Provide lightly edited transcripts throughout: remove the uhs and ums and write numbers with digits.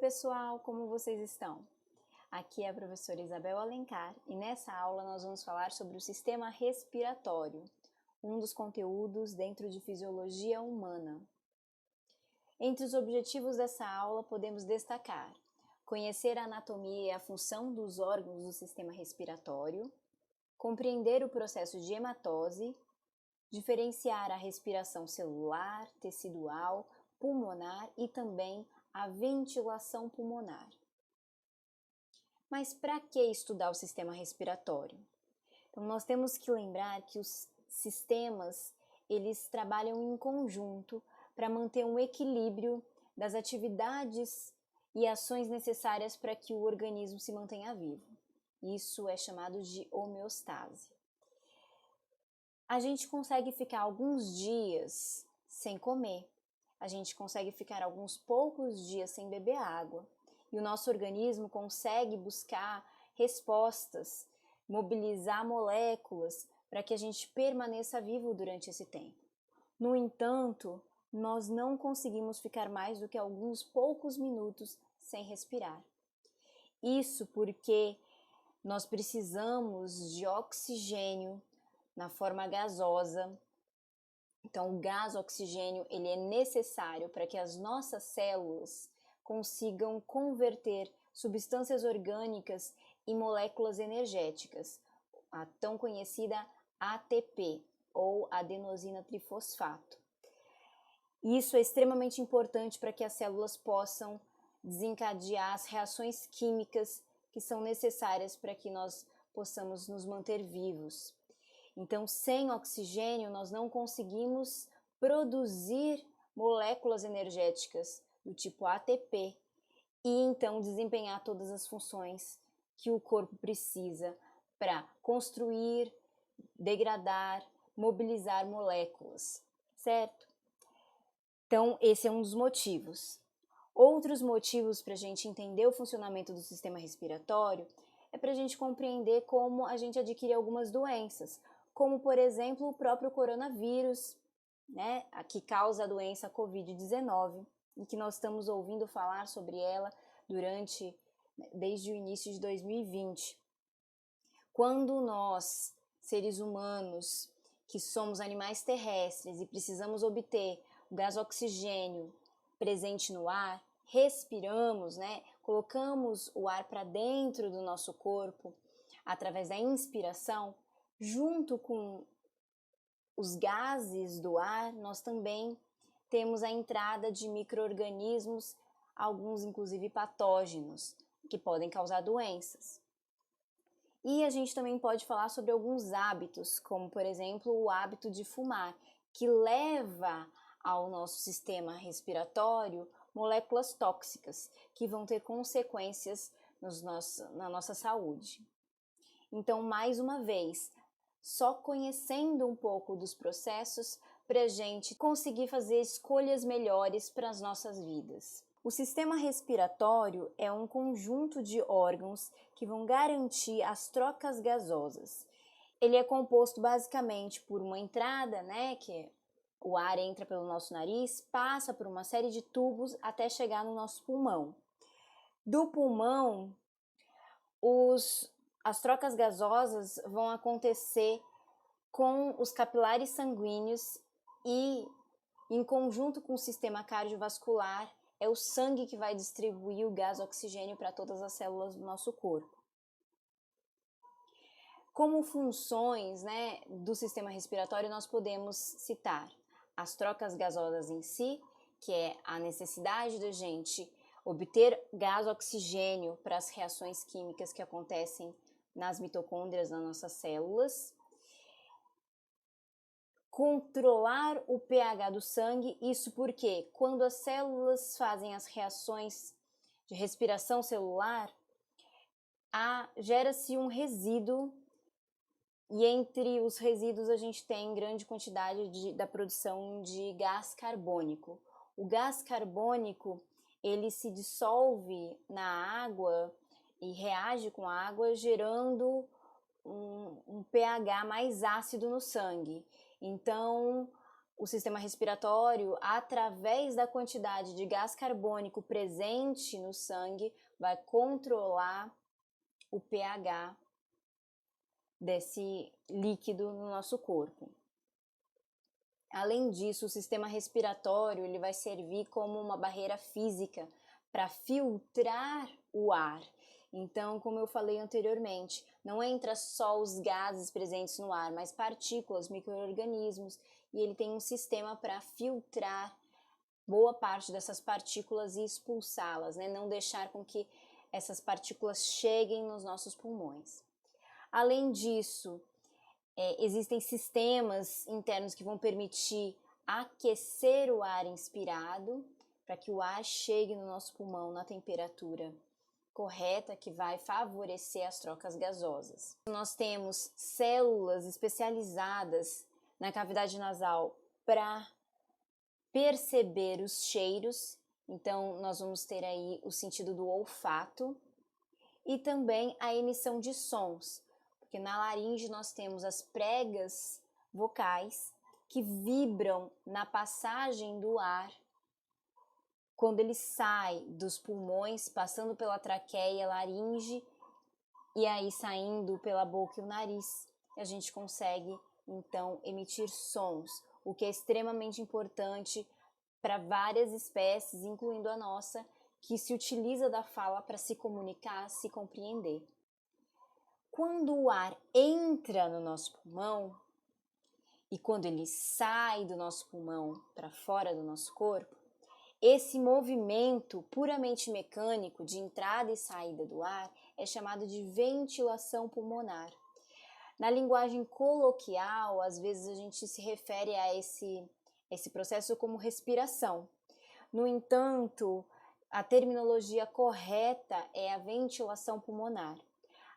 pessoal, como vocês estão? Aqui é a professora Isabel Alencar e nessa aula nós vamos falar sobre o sistema respiratório, um dos conteúdos dentro de fisiologia humana. Entre os objetivos dessa aula podemos destacar conhecer a anatomia e a função dos órgãos do sistema respiratório, compreender o processo de hematose, diferenciar a respiração celular, tecidual, pulmonar e também a ventilação pulmonar. Mas para que estudar o sistema respiratório? Então, nós temos que lembrar que os sistemas, eles trabalham em conjunto para manter um equilíbrio das atividades e ações necessárias para que o organismo se mantenha vivo. Isso é chamado de homeostase. A gente consegue ficar alguns dias sem comer, a gente consegue ficar alguns poucos dias sem beber água, e o nosso organismo consegue buscar respostas, mobilizar moléculas para que a gente permaneça vivo durante esse tempo. No entanto, nós não conseguimos ficar mais do que alguns poucos minutos sem respirar. Isso porque nós precisamos de oxigênio na forma gasosa. Então, o gás oxigênio ele é necessário para que as nossas células consigam converter substâncias orgânicas em moléculas energéticas, a tão conhecida ATP, ou adenosina trifosfato. Isso é extremamente importante para que as células possam desencadear as reações químicas que são necessárias para que nós possamos nos manter vivos. Então, sem oxigênio, nós não conseguimos produzir moléculas energéticas do tipo ATP e então desempenhar todas as funções que o corpo precisa para construir, degradar, mobilizar moléculas, certo? Então, esse é um dos motivos. Outros motivos para a gente entender o funcionamento do sistema respiratório é para a gente compreender como a gente adquire algumas doenças, como, por exemplo, o próprio coronavírus, né, que causa a doença Covid-19, e que nós estamos ouvindo falar sobre ela desde o início de 2020. Quando nós, seres humanos, que somos animais terrestres e precisamos obter o gás oxigênio presente no ar, respiramos, né, colocamos o ar para dentro do nosso corpo através da inspiração, junto com os gases do ar, nós também temos a entrada de micro-organismos, alguns inclusive patógenos, que podem causar doenças. E a gente também pode falar sobre alguns hábitos, como por exemplo o hábito de fumar, que leva ao nosso sistema respiratório moléculas tóxicas, que vão ter consequências na nossa saúde. Então, mais uma vez, só conhecendo um pouco dos processos para a gente conseguir fazer escolhas melhores para as nossas vidas. O sistema respiratório é um conjunto de órgãos que vão garantir as trocas gasosas. Ele é composto basicamente por uma entrada, né, que o ar entra pelo nosso nariz, passa por uma série de tubos até chegar no nosso pulmão. Do pulmão, as trocas gasosas vão acontecer com os capilares sanguíneos e, em conjunto com o sistema cardiovascular, é o sangue que vai distribuir o gás oxigênio para todas as células do nosso corpo. Como funções, né, do sistema respiratório, nós podemos citar as trocas gasosas em si, que é a necessidade da gente obter gás oxigênio para as reações químicas que acontecem nas mitocôndrias das nossas células. Controlar o pH do sangue, isso porque quando as células fazem as reações de respiração celular, gera-se um resíduo, e entre os resíduos a gente tem grande quantidade da produção de gás carbônico. O gás carbônico, ele se dissolve na água e reage com a água, gerando um pH mais ácido no sangue. Então, o sistema respiratório, através da quantidade de gás carbônico presente no sangue, vai controlar o pH desse líquido no nosso corpo. Além disso, o sistema respiratório ele vai servir como uma barreira física para filtrar o ar. Então, como eu falei anteriormente, não entra só os gases presentes no ar, mas partículas, micro-organismos, e ele tem um sistema para filtrar boa parte dessas partículas e expulsá-las, né? Não deixar com que essas partículas cheguem nos nossos pulmões. Além disso, existem sistemas internos que vão permitir aquecer o ar inspirado, para que o ar chegue no nosso pulmão na temperatura correta, que vai favorecer as trocas gasosas. Nós temos células especializadas na cavidade nasal para perceber os cheiros, então nós vamos ter aí o sentido do olfato e também a emissão de sons, porque na laringe nós temos as pregas vocais que vibram na passagem do ar quando ele sai dos pulmões, passando pela traqueia, laringe e aí saindo pela boca e o nariz. A gente consegue então emitir sons, o que é extremamente importante para várias espécies, incluindo a nossa, que se utiliza da fala para se comunicar, se compreender. Quando o ar entra no nosso pulmão e quando ele sai do nosso pulmão para fora do nosso corpo, esse movimento puramente mecânico de entrada e saída do ar é chamado de ventilação pulmonar. Na linguagem coloquial, às vezes a gente se refere a esse processo como respiração. No entanto, a terminologia correta é a ventilação pulmonar.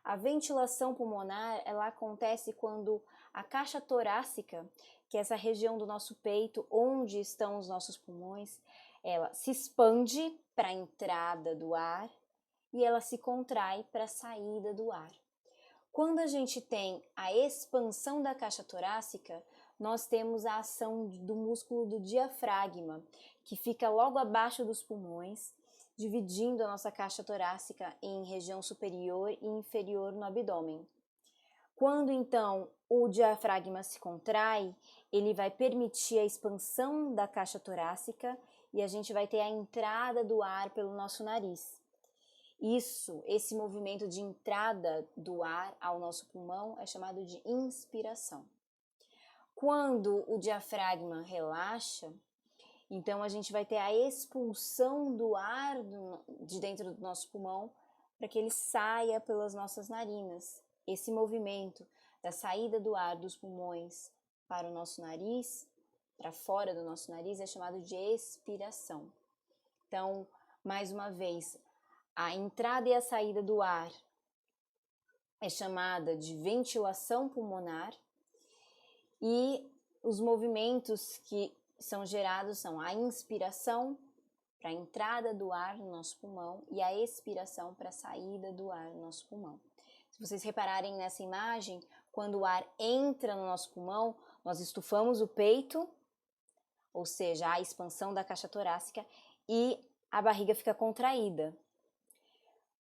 A ventilação pulmonar, ela acontece quando a caixa torácica, que é essa região do nosso peito onde estão os nossos pulmões, ela se expande para a entrada do ar e ela se contrai para a saída do ar. Quando a gente tem a expansão da caixa torácica, nós temos a ação do músculo do diafragma, que fica logo abaixo dos pulmões, dividindo a nossa caixa torácica em região superior e inferior no abdômen. Quando então o diafragma se contrai, ele vai permitir a expansão da caixa torácica e a gente vai ter a entrada do ar pelo nosso nariz. Esse movimento de entrada do ar ao nosso pulmão é chamado de inspiração. Quando o diafragma relaxa, então a gente vai ter a expulsão do ar de dentro do nosso pulmão para que ele saia pelas nossas narinas. Esse movimento da saída do ar dos pulmões para o nosso nariz, para fora do nosso nariz, é chamado de expiração. Então, mais uma vez, a entrada e a saída do ar é chamada de ventilação pulmonar e os movimentos que são gerados são a inspiração para a entrada do ar no nosso pulmão e a expiração para a saída do ar no nosso pulmão. Se vocês repararem nessa imagem, quando o ar entra no nosso pulmão, nós estufamos o peito, ou seja, a expansão da caixa torácica, e a barriga fica contraída.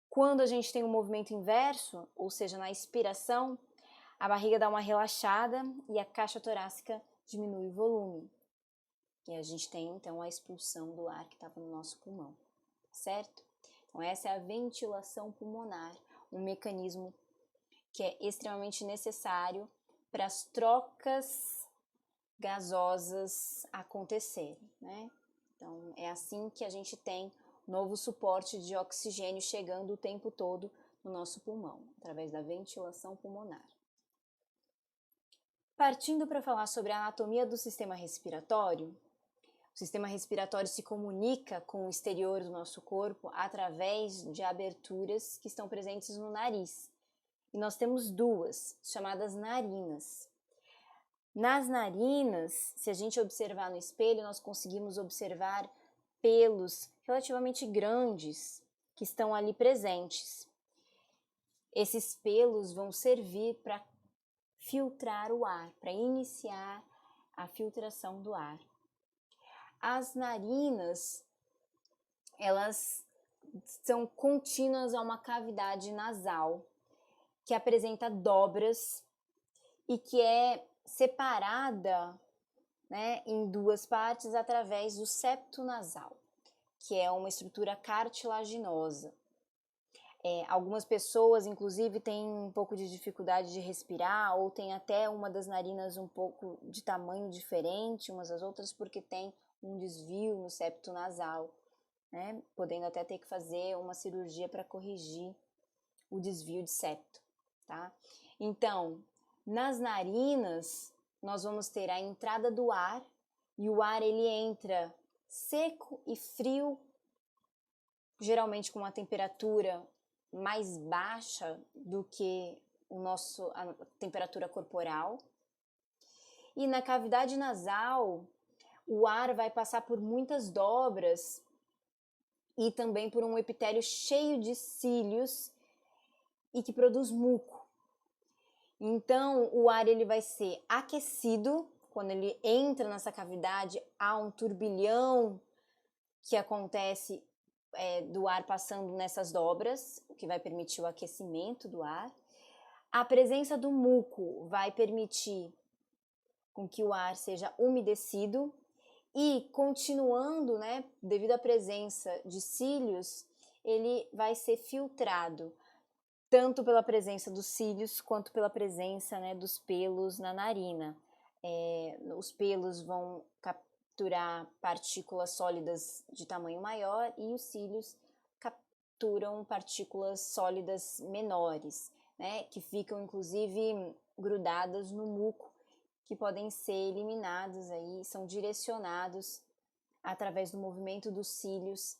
Quando a gente tem um movimento inverso, ou seja, na expiração, a barriga dá uma relaxada e a caixa torácica diminui o volume. E a gente tem, então, a expulsão do ar que estava no nosso pulmão, certo? Então, essa é a ventilação pulmonar, um mecanismo que é extremamente necessário para as trocas gasosas acontecerem, né? Então, é assim que a gente tem novo suporte de oxigênio chegando o tempo todo no nosso pulmão, através da ventilação pulmonar. Partindo para falar sobre a anatomia do sistema respiratório, o sistema respiratório se comunica com o exterior do nosso corpo através de aberturas que estão presentes no nariz. E nós temos duas, chamadas narinas. Nas narinas, se a gente observar no espelho, nós conseguimos observar pelos relativamente grandes que estão ali presentes. Esses pelos vão servir para filtrar o ar, para iniciar a filtração do ar. As narinas, elas são contínuas a uma cavidade nasal que apresenta dobras e que é separada, né, em duas partes através do septo nasal, que é uma estrutura cartilaginosa. Algumas pessoas, inclusive, têm um pouco de dificuldade de respirar ou tem até uma das narinas um pouco de tamanho diferente umas das outras porque tem um desvio no septo nasal, né? Podendo até ter que fazer uma cirurgia para corrigir o desvio de septo, tá? Então, nas narinas, nós vamos ter a entrada do ar e o ar ele entra seco e frio, geralmente com uma temperatura mais baixa do que a temperatura corporal. E na cavidade nasal, o ar vai passar por muitas dobras e também por um epitélio cheio de cílios e que produz muco. Então, o ar ele vai ser aquecido. Quando ele entra nessa cavidade, há um turbilhão que acontece do ar passando nessas dobras, o que vai permitir o aquecimento do ar. A presença do muco vai permitir com que o ar seja umedecido e, continuando, né, devido à presença de cílios, ele vai ser filtrado, tanto pela presença dos cílios quanto pela presença, né, dos pelos na narina. Os pelos vão capturar partículas sólidas de tamanho maior e os cílios capturam partículas sólidas menores, né, que ficam inclusive grudadas no muco, que podem ser eliminados aí, são direcionados através do movimento dos cílios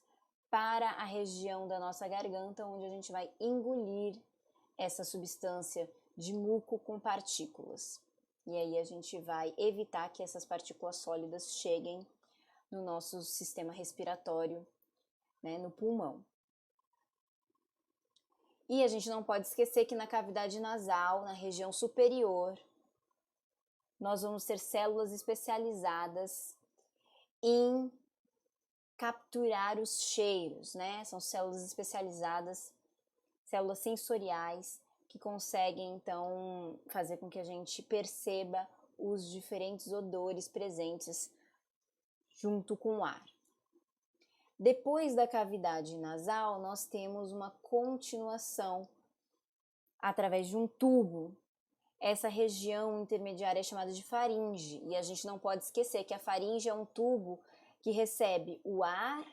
para a região da nossa garganta, onde a gente vai engolir essa substância de muco com partículas. E aí a gente vai evitar que essas partículas sólidas cheguem no nosso sistema respiratório, né, no pulmão. E a gente não pode esquecer que na cavidade nasal, na região superior, nós vamos ter células especializadas em capturar os cheiros, né? São células especializadas, células sensoriais, que conseguem, então, fazer com que a gente perceba os diferentes odores presentes junto com o ar. Depois da cavidade nasal, nós temos uma continuação através de um tubo. Essa região intermediária é chamada de faringe, e a gente não pode esquecer que a faringe é um tubo que recebe o ar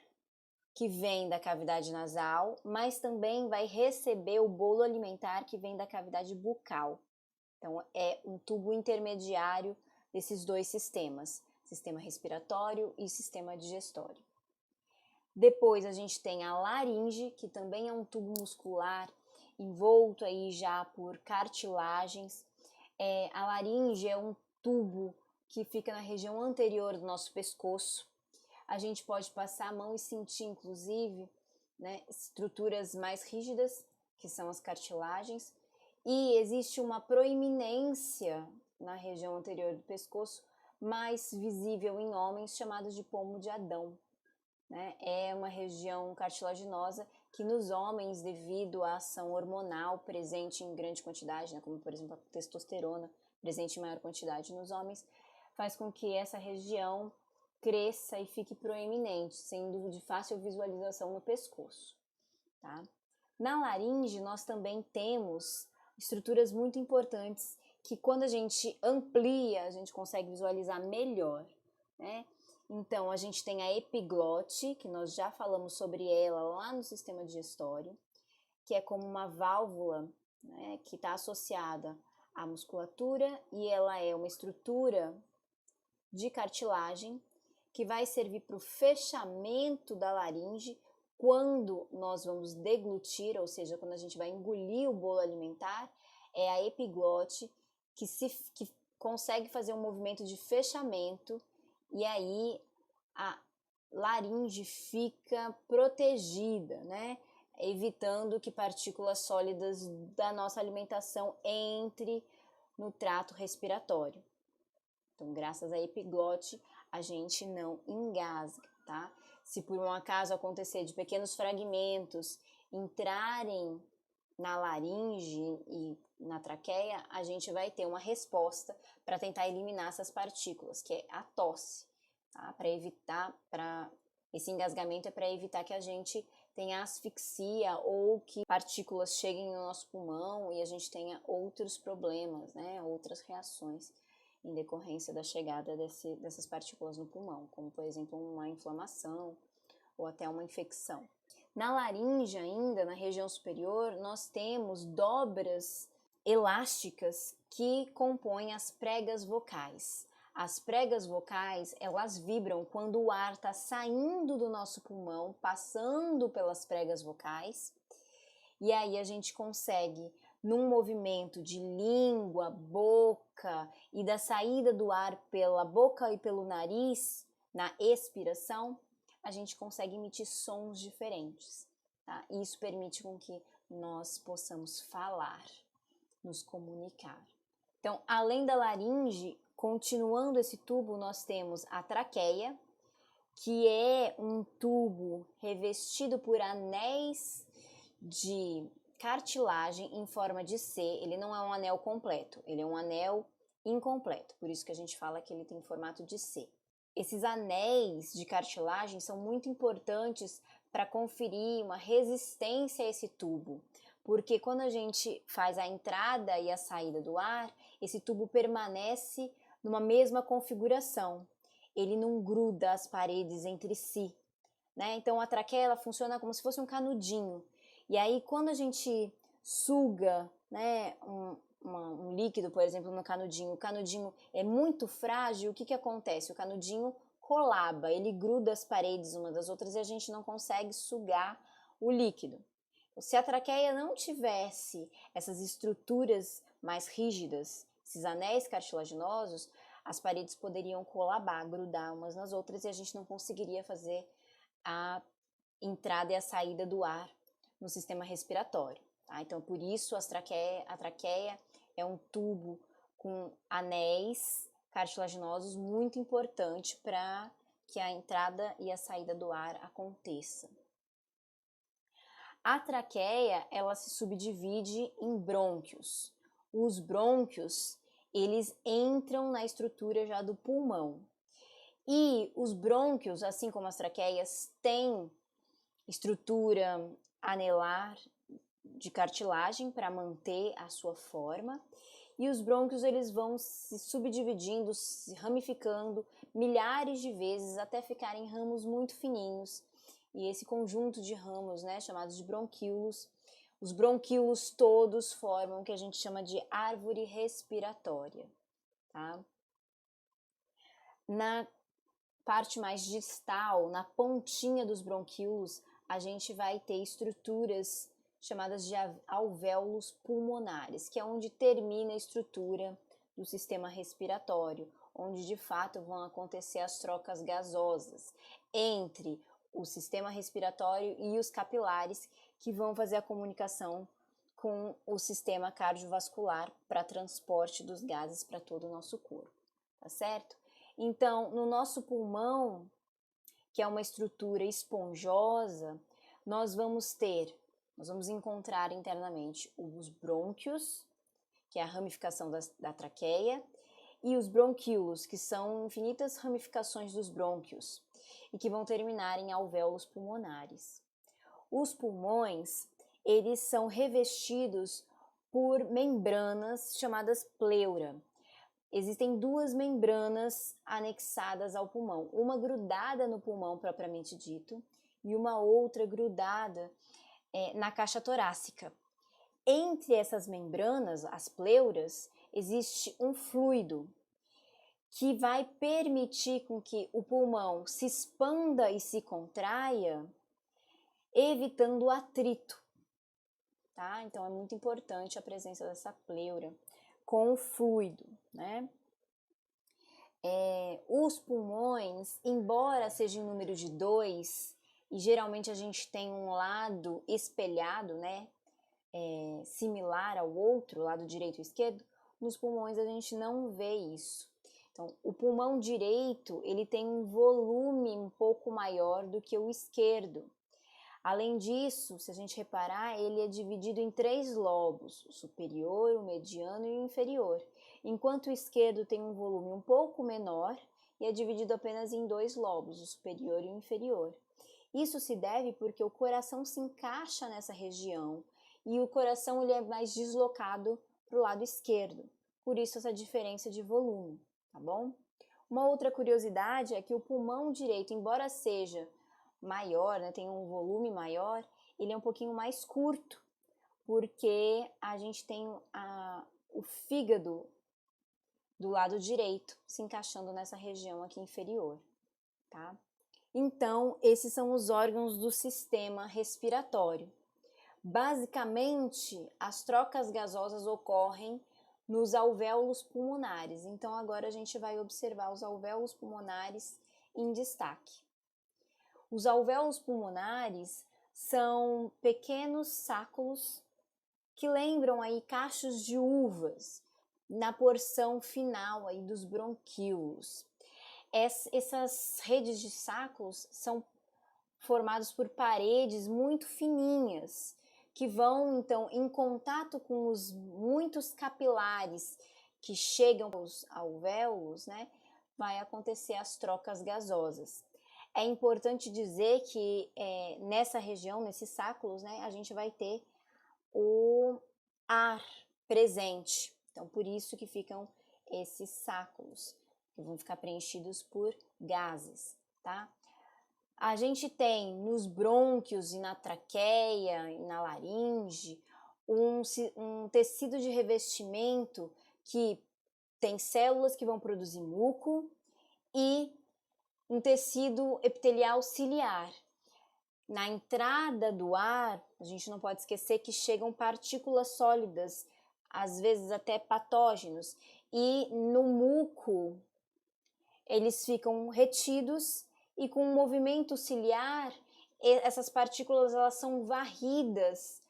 que vem da cavidade nasal, mas também vai receber o bolo alimentar que vem da cavidade bucal. Então, é um tubo intermediário desses dois sistemas, sistema respiratório e sistema digestório. Depois a gente tem a laringe, que também é um tubo muscular envolto aí já por cartilagens. A laringe é um tubo que fica na região anterior do nosso pescoço. A gente pode passar a mão e sentir, inclusive, né, estruturas mais rígidas, que são as cartilagens, e existe uma proeminência na região anterior do pescoço, mais visível em homens, chamados de pomo de Adão. Né? É uma região cartilaginosa que nos homens, devido à ação hormonal presente em grande quantidade, né, como por exemplo a testosterona presente em maior quantidade nos homens, faz com que essa região cresça e fique proeminente, sendo de fácil visualização no pescoço. Tá? Na laringe, nós também temos estruturas muito importantes que, quando a gente amplia, a gente consegue visualizar melhor. Né? Então, a gente tem a epiglote, que nós já falamos sobre ela lá no sistema digestório, que é como uma válvula, né, que está associada à musculatura, e ela é uma estrutura de cartilagem que vai servir para o fechamento da laringe quando nós vamos deglutir, ou seja, quando a gente vai engolir o bolo alimentar. É a epiglote que consegue fazer um movimento de fechamento, e aí a laringe fica protegida, né? Evitando que partículas sólidas da nossa alimentação entre no trato respiratório. Então, graças à epiglote, a gente não engasga, tá? Se por um acaso acontecer de pequenos fragmentos entrarem na laringe e na traqueia, a gente vai ter uma resposta para tentar eliminar essas partículas, que é a tosse, tá? Esse engasgamento é para evitar que a gente tenha asfixia ou que partículas cheguem no nosso pulmão e a gente tenha outros problemas, né? Outras reações em decorrência da chegada dessas partículas no pulmão, como por exemplo uma inflamação ou até uma infecção. Na laringe ainda, na região superior, nós temos dobras elásticas que compõem as pregas vocais. As pregas vocais, elas vibram quando o ar está saindo do nosso pulmão, passando pelas pregas vocais, e aí a gente consegue, num movimento de língua, boca e da saída do ar pela boca e pelo nariz, na expiração, a gente consegue emitir sons diferentes, tá? Isso permite com que nós possamos falar, nos comunicar. Então, além da laringe, continuando esse tubo, nós temos a traqueia, que é um tubo revestido por anéis de cartilagem em forma de C. Ele não é um anel completo, ele é um anel incompleto, por isso que a gente fala que ele tem formato de C. Esses anéis de cartilagem são muito importantes para conferir uma resistência a esse tubo, porque quando a gente faz a entrada e a saída do ar, esse tubo permanece numa mesma configuração, ele não gruda as paredes entre si, né? Então a traqueia ela funciona como se fosse um canudinho, e aí quando a gente suga, né, um líquido, por exemplo, no canudinho, o canudinho é muito frágil, o que acontece? O canudinho colaba, ele gruda as paredes umas das outras e a gente não consegue sugar o líquido. Se a traqueia não tivesse essas estruturas mais rígidas, esses anéis cartilaginosos, as paredes poderiam colabar, grudar umas nas outras e a gente não conseguiria fazer a entrada e a saída do ar no sistema respiratório. Tá? Então, por isso a traqueia é um tubo com anéis cartilaginosos muito importante para que a entrada e a saída do ar aconteça. A traqueia, ela se subdivide em brônquios. Os brônquios, eles entram na estrutura já do pulmão. E os brônquios, assim como as traqueias, têm estrutura anelar de cartilagem para manter a sua forma. E os brônquios, eles vão se subdividindo, se ramificando milhares de vezes até ficarem ramos muito fininhos. E esse conjunto de ramos, né, chamados de bronquíolos, os bronquíolos todos formam o que a gente chama de árvore respiratória, tá? Na parte mais distal, na pontinha dos bronquíolos, a gente vai ter estruturas chamadas de alvéolos pulmonares, que é onde termina a estrutura do sistema respiratório, onde de fato vão acontecer as trocas gasosas entre o sistema respiratório e os capilares, que vão fazer a comunicação com o sistema cardiovascular para transporte dos gases para todo o nosso corpo, tá certo? Então, no nosso pulmão, que é uma estrutura esponjosa, nós vamos encontrar internamente os brônquios, que é a ramificação da traqueia, e os bronquíolos, que são infinitas ramificações dos brônquios, e que vão terminar em alvéolos pulmonares. Os pulmões, eles são revestidos por membranas chamadas pleura. Existem duas membranas anexadas ao pulmão, uma grudada no pulmão propriamente dito e uma outra grudada na caixa torácica. Entre essas membranas, as pleuras, existe um fluido que vai permitir com que o pulmão se expanda e se contraia, evitando o atrito, tá? Então é muito importante a presença dessa pleura com o fluido, né? Os pulmões, embora seja em número de 2, e geralmente a gente tem um lado espelhado, né? Similar ao outro, lado direito e esquerdo, nos pulmões a gente não vê isso. Então, o pulmão direito, ele tem um volume um pouco maior do que o esquerdo. Além disso, se a gente reparar, ele é dividido em 3 lobos, o superior, o mediano e o inferior, enquanto o esquerdo tem um volume um pouco menor e é dividido apenas em 2 lobos, o superior e o inferior. Isso se deve porque o coração se encaixa nessa região e o coração ele é mais deslocado para o lado esquerdo, por isso essa diferença de volume, tá bom? Uma outra curiosidade é que o pulmão direito, embora seja maior, né, tem um volume maior, ele é um pouquinho mais curto, porque a gente tem o fígado do lado direito se encaixando nessa região aqui inferior, tá? Então, esses são os órgãos do sistema respiratório. Basicamente, as trocas gasosas ocorrem nos alvéolos pulmonares. Então, agora a gente vai observar os alvéolos pulmonares em destaque. Os alvéolos pulmonares são pequenos sáculos que lembram aí cachos de uvas na porção final aí dos bronquíolos. Essas redes de sáculos são formados por paredes muito fininhas que vão então em contato com os muitos capilares que chegam aos alvéolos, né? Vai acontecer as trocas gasosas. É importante dizer que nessa região, nesses sáculos, né, a gente vai ter o ar presente. Então, por isso que ficam esses sáculos, que vão ficar preenchidos por gases, tá? A gente tem nos brônquios e na traqueia e na laringe um tecido de revestimento que tem células que vão produzir muco e um tecido epitelial ciliar. Na entrada do ar, a gente não pode esquecer que chegam partículas sólidas, às vezes até patógenos, e no muco eles ficam retidos e com o movimento ciliar, essas partículas elas são varridas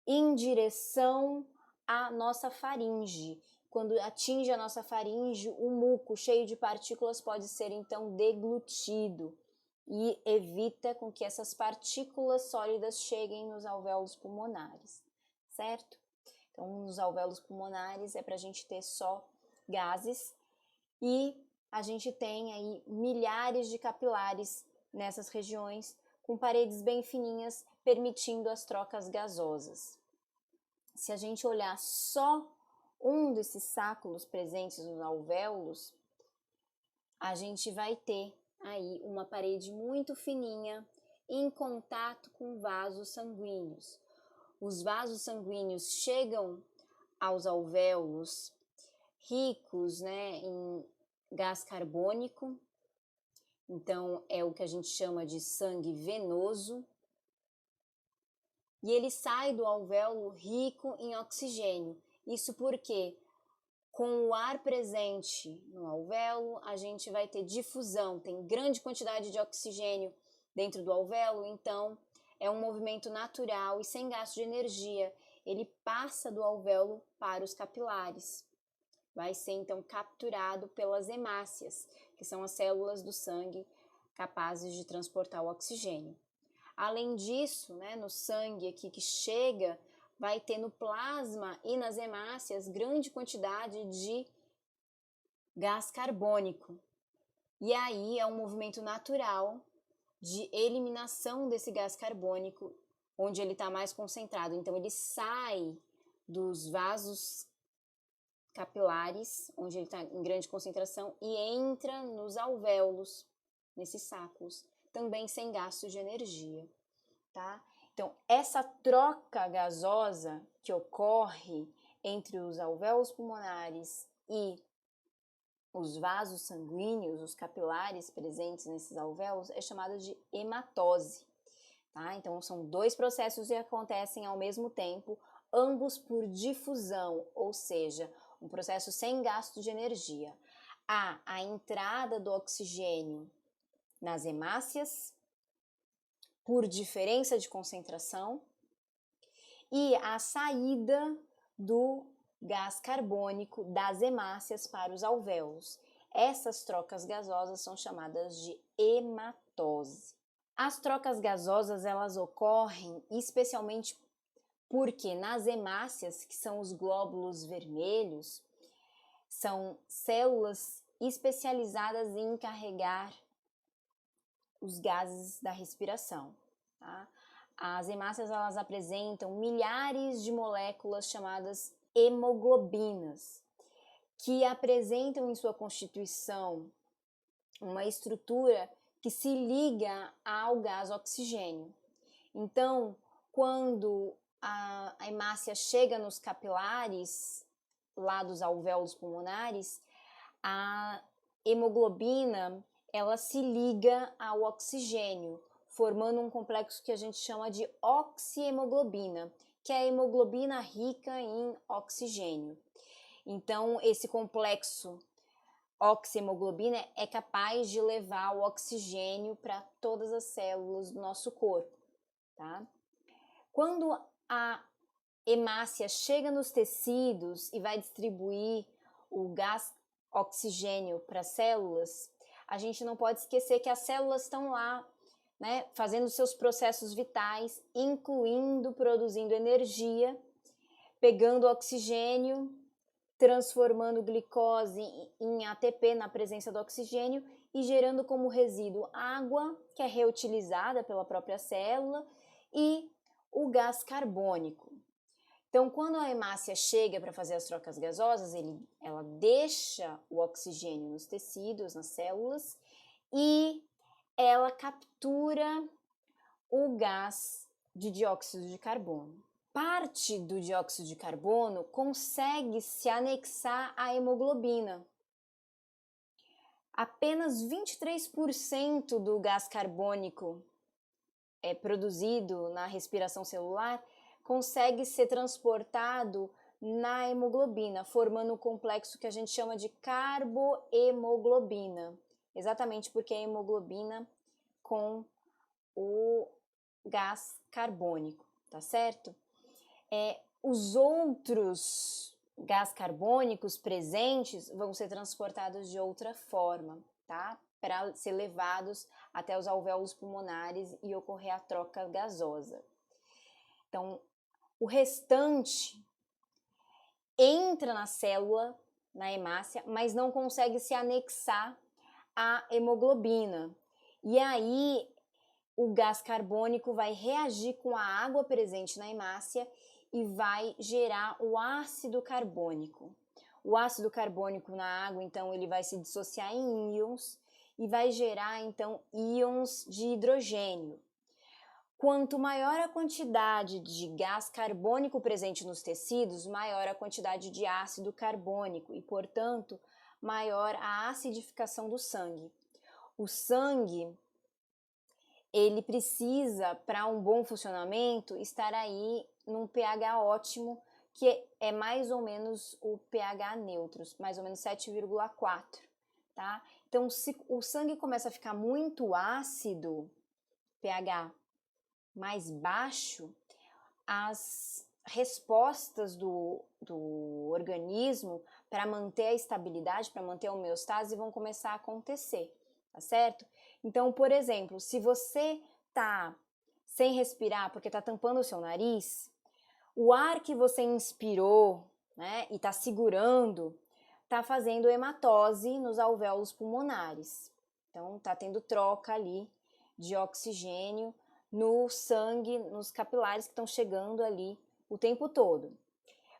em direção à nossa faringe. Quando atinge a nossa faringe, o muco cheio de partículas pode ser então deglutido e evita com que essas partículas sólidas cheguem nos alvéolos pulmonares, certo? Então, nos alvéolos pulmonares é para a gente ter só gases e a gente tem aí milhares de capilares nessas regiões com paredes bem fininhas, permitindo as trocas gasosas. Se a gente olhar só um desses sáculos presentes nos alvéolos, a gente vai ter aí uma parede muito fininha em contato com vasos sanguíneos. Os vasos sanguíneos chegam aos alvéolos ricos, né, em gás carbônico, então é o que a gente chama de sangue venoso, e ele sai do alvéolo rico em oxigênio. Isso porque com o ar presente no alvéolo, a gente vai ter difusão, tem grande quantidade de oxigênio dentro do alvéolo, então é um movimento natural e sem gasto de energia. Ele passa do alvéolo para os capilares. Vai ser então capturado pelas hemácias, que são as células do sangue capazes de transportar o oxigênio. Além disso, né, no sangue aqui que chega, vai ter no plasma e nas hemácias grande quantidade de gás carbônico. E aí é um movimento natural de eliminação desse gás carbônico, onde ele está mais concentrado. Então ele sai dos vasos capilares, onde ele está em grande concentração, e entra nos alvéolos, nesses sáculos, também sem gasto de energia, tá? Então, essa troca gasosa que ocorre entre os alvéolos pulmonares e os vasos sanguíneos, os capilares presentes nesses alvéolos, é chamada de hematose, tá? Então, são 2 processos que acontecem ao mesmo tempo, ambos por difusão, ou seja, um processo sem gasto de energia. Há a entrada do oxigênio nas hemácias, por diferença de concentração, e a saída do gás carbônico das hemácias para os alvéolos. Essas trocas gasosas são chamadas de hematose. As trocas gasosas, elas ocorrem especialmente porque nas hemácias, que são os glóbulos vermelhos, são células especializadas em carregar os gases da respiração, tá? As hemácias, elas apresentam milhares de moléculas chamadas hemoglobinas, que apresentam em sua constituição uma estrutura que se liga ao gás oxigênio. Então, quando a hemácia chega nos capilares, lá dos alvéolos pulmonares, a hemoglobina, ela se liga ao oxigênio, formando um complexo que a gente chama de oxihemoglobina, que é a hemoglobina rica em oxigênio. Então, esse complexo oxihemoglobina é capaz de levar o oxigênio para todas as células do nosso corpo, tá? Quando a hemácia chega nos tecidos e vai distribuir o gás oxigênio para as células, a gente não pode esquecer que as células estão lá, né, fazendo seus processos vitais, incluindo produzindo energia, pegando oxigênio, transformando glicose em ATP na presença do oxigênio e gerando como resíduo água, que é reutilizada pela própria célula, e o gás carbônico. Então, quando a hemácia chega para fazer as trocas gasosas, ela deixa o oxigênio nos tecidos, nas células, e ela captura o gás de dióxido de carbono. Parte do dióxido de carbono consegue se anexar à hemoglobina. Apenas 23% do gás carbônico produzido na respiração celular consegue ser transportado na hemoglobina, formando um complexo que a gente chama de carbohemoglobina, exatamente porque é a hemoglobina com o gás carbônico, tá certo? Os outros gás carbônicos presentes vão ser transportados de outra forma, tá? Para ser levados até os alvéolos pulmonares e ocorrer a troca gasosa. Então, o restante entra na célula, na hemácia, mas não consegue se anexar à hemoglobina. E aí, o gás carbônico vai reagir com a água presente na hemácia e vai gerar o ácido carbônico. O ácido carbônico na água, então, ele vai se dissociar em íons e vai gerar, então, íons de hidrogênio. Quanto maior a quantidade de gás carbônico presente nos tecidos, maior a quantidade de ácido carbônico e, portanto, maior a acidificação do sangue. O sangue, ele precisa, para um bom funcionamento, estar aí num pH ótimo, que é mais ou menos o pH neutro, mais ou menos 7,4, tá? Então, se o sangue começa a ficar muito ácido, pH mais baixo, as respostas do organismo para manter a estabilidade, para manter a homeostase, vão começar a acontecer, tá certo? Então, por exemplo, se você tá sem respirar porque tá tampando o seu nariz, o ar que você inspirou, né, e tá segurando, tá fazendo hematose nos alvéolos pulmonares. Então, tá tendo troca ali de oxigênio no sangue, nos capilares que estão chegando ali o tempo todo.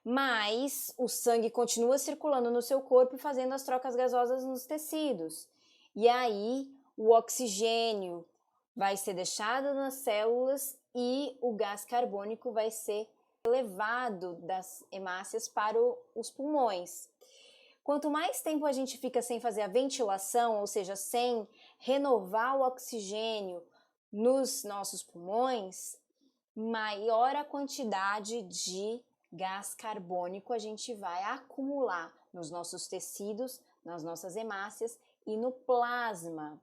Mas o sangue continua circulando no seu corpo e fazendo as trocas gasosas nos tecidos. E aí o oxigênio vai ser deixado nas células e o gás carbônico vai ser levado das hemácias para os pulmões. Quanto mais tempo a gente fica sem fazer a ventilação, ou seja, sem renovar o oxigênio nos nossos pulmões, maior a quantidade de gás carbônico a gente vai acumular nos nossos tecidos, nas nossas hemácias e no plasma,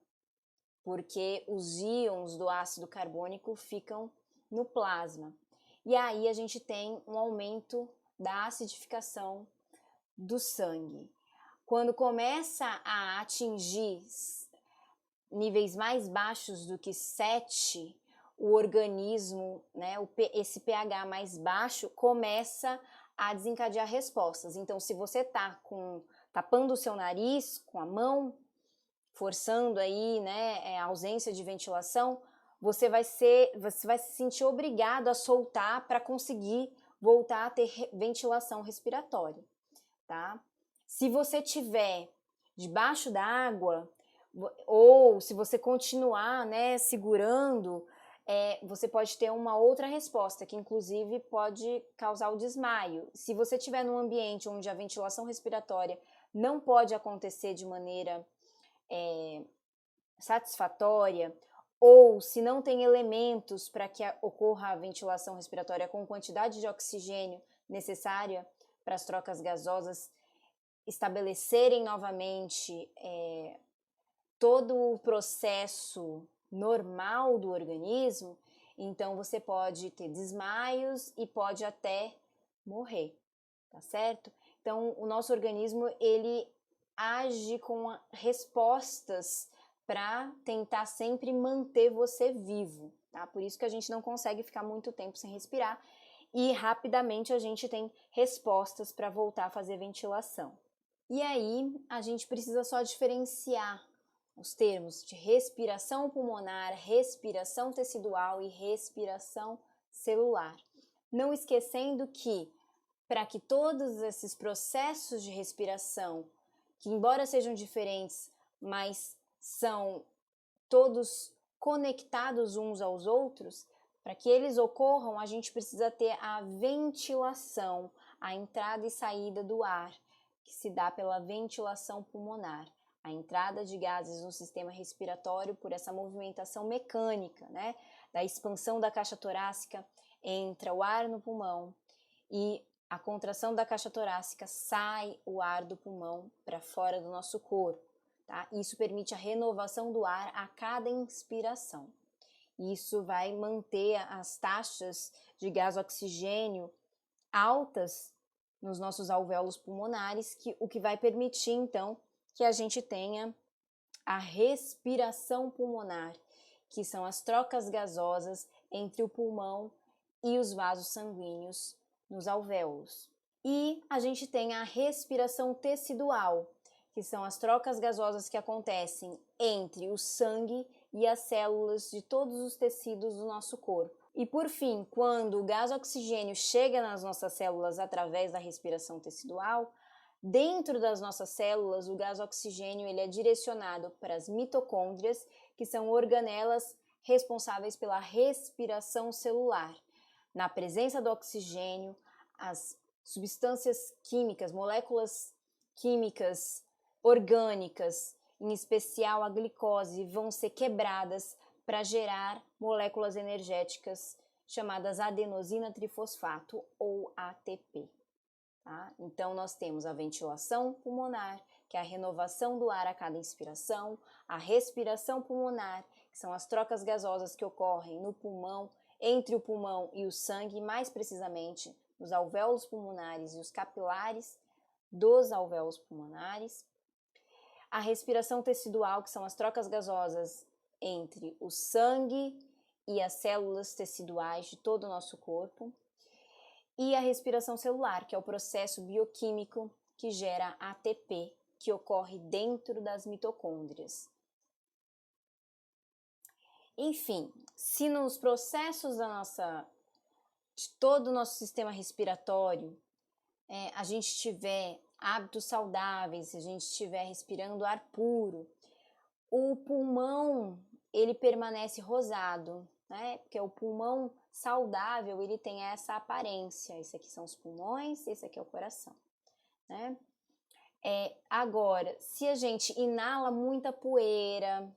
porque os íons do ácido carbônico ficam no plasma. E aí a gente tem um aumento da acidificação do sangue. Quando começa a atingir níveis mais baixos do que 7, o organismo, né, esse pH mais baixo, começa a desencadear respostas. Então, se você está tapando o seu nariz com a mão, forçando aí, né, a ausência de ventilação, você vai se sentir obrigado a soltar para conseguir voltar a ter ventilação respiratória, tá? Se você tiver debaixo da água, ou se você continuar, né, segurando, você pode ter uma outra resposta, que inclusive pode causar o desmaio. Se você estiver num ambiente onde a ventilação respiratória não pode acontecer de maneira satisfatória, ou se não tem elementos para que ocorra a ventilação respiratória com quantidade de oxigênio necessária para as trocas gasosas estabelecerem novamente todo o processo normal do organismo, então você pode ter desmaios e pode até morrer, tá certo? Então, o nosso organismo, ele age com respostas para tentar sempre manter você vivo, tá? Por isso que a gente não consegue ficar muito tempo sem respirar e rapidamente a gente tem respostas para voltar a fazer ventilação. E aí, a gente precisa só diferenciar os termos de respiração pulmonar, respiração tecidual e respiração celular. Não esquecendo que, para que todos esses processos de respiração, que embora sejam diferentes, mas são todos conectados uns aos outros, para que eles ocorram, a gente precisa ter a ventilação, a entrada e saída do ar, que se dá pela ventilação pulmonar, a entrada de gases no sistema respiratório por essa movimentação mecânica, né, da expansão da caixa torácica, entra o ar no pulmão e a contração da caixa torácica, sai o ar do pulmão para fora do nosso corpo, tá? Isso permite a renovação do ar a cada inspiração. Isso vai manter as taxas de gás oxigênio altas nos nossos alvéolos pulmonares, o que vai permitir, então, que a gente tenha a respiração pulmonar, que são as trocas gasosas entre o pulmão e os vasos sanguíneos nos alvéolos. E a gente tem a respiração tecidual, que são as trocas gasosas que acontecem entre o sangue e as células de todos os tecidos do nosso corpo. E por fim, quando o gás oxigênio chega nas nossas células através da respiração tecidual, dentro das nossas células, o gás oxigênio ele é direcionado para as mitocôndrias, que são organelas responsáveis pela respiração celular. Na presença do oxigênio, as substâncias químicas, moléculas químicas orgânicas, em especial a glicose, vão ser quebradas para gerar moléculas energéticas chamadas adenosina trifosfato ou ATP. Tá? Então, nós temos a ventilação pulmonar, que é a renovação do ar a cada inspiração, a respiração pulmonar, que são as trocas gasosas que ocorrem no pulmão, entre o pulmão e o sangue, mais precisamente nos alvéolos pulmonares e os capilares dos alvéolos pulmonares. A respiração tecidual, que são as trocas gasosas entre o sangue e as células teciduais de todo o nosso corpo. E a respiração celular, que é o processo bioquímico que gera ATP, que ocorre dentro das mitocôndrias. Enfim, se nos processos de todo o nosso sistema respiratório, a gente tiver hábitos saudáveis, se a gente estiver respirando ar puro, o pulmão ele permanece rosado, né? Porque o pulmão saudável ele tem essa aparência. Esse aqui são os pulmões, esse aqui é o coração, né? Agora, se a gente inala muita poeira,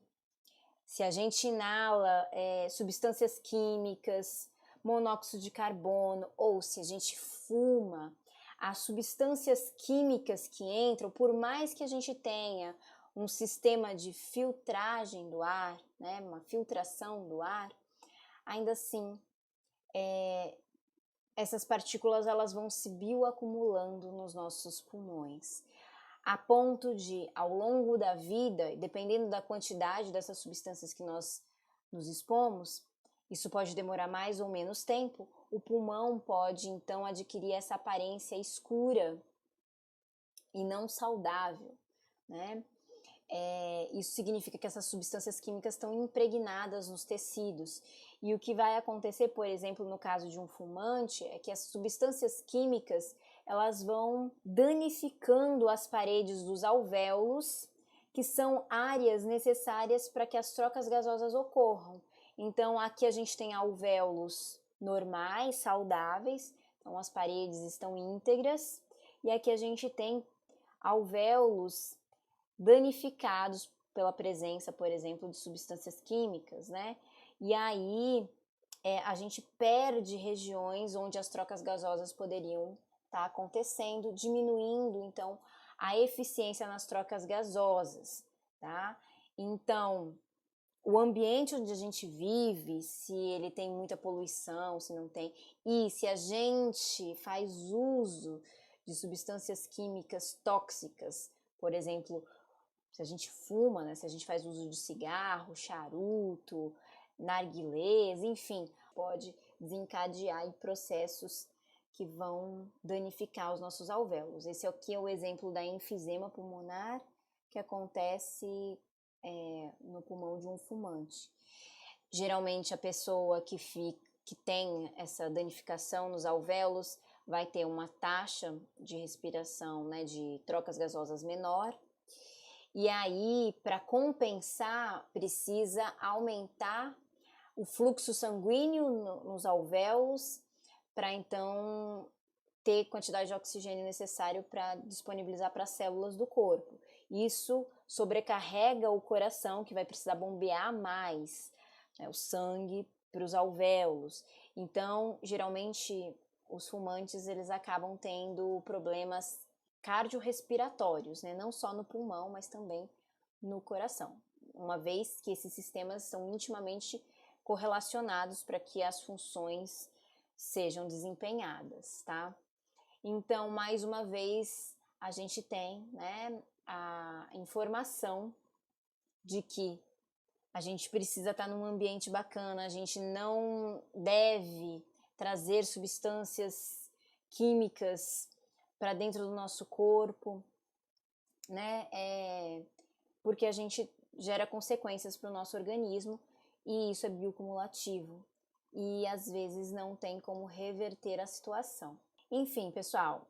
se a gente inala substâncias químicas, monóxido de carbono, ou se a gente fuma, as substâncias químicas que entram, por mais que a gente tenha um sistema de filtragem do ar, né, uma filtração do ar, ainda assim, essas partículas elas vão se bioacumulando nos nossos pulmões. a ponto de, ao longo da vida, dependendo da quantidade dessas substâncias que nós nos expomos, isso pode demorar mais ou menos tempo, o pulmão pode então adquirir essa aparência escura e não saudável, né? Isso significa que essas substâncias químicas estão impregnadas nos tecidos. E o que vai acontecer, por exemplo, no caso de um fumante, é que as substâncias químicas elas vão danificando as paredes dos alvéolos, que são áreas necessárias para que as trocas gasosas ocorram. Então, aqui a gente tem alvéolos normais, saudáveis, então as paredes estão íntegras, e aqui a gente tem alvéolos danificados pela presença, por exemplo, de substâncias químicas, né? E aí a gente perde regiões onde as trocas gasosas poderiam estar acontecendo, diminuindo, então, a eficiência nas trocas gasosas, tá? Então, o ambiente onde a gente vive, se ele tem muita poluição, se não tem, e se a gente faz uso de substâncias químicas tóxicas, por exemplo, se a gente fuma, né, se a gente faz uso de cigarro, charuto, narguilés, enfim, pode desencadear processos que vão danificar os nossos alvéolos. Esse aqui é o exemplo da enfisema pulmonar que acontece no pulmão de um fumante. Geralmente a pessoa que tem essa danificação nos alvéolos vai ter uma taxa de respiração, né, de trocas gasosas menor. E aí, para compensar, precisa aumentar o fluxo sanguíneo nos alvéolos para então ter quantidade de oxigênio necessário para disponibilizar para as células do corpo. Isso sobrecarrega o coração, que vai precisar bombear mais, né, o sangue para os alvéolos. Então, geralmente, os fumantes eles acabam tendo problemas cardiorrespiratórios, né? Não só no pulmão, mas também no coração, uma vez que esses sistemas são intimamente correlacionados para que as funções sejam desempenhadas, tá? Então, mais uma vez, a gente tem, né, a informação de que a gente precisa estar num ambiente bacana, a gente não deve trazer substâncias químicas para dentro do nosso corpo, né? Porque a gente gera consequências para o nosso organismo e isso é biocumulativo e às vezes não tem como reverter a situação. Enfim, pessoal,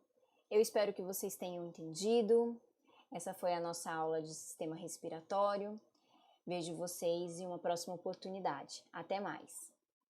eu espero que vocês tenham entendido. Essa foi a nossa aula de sistema respiratório. Vejo vocês em uma próxima oportunidade. Até mais!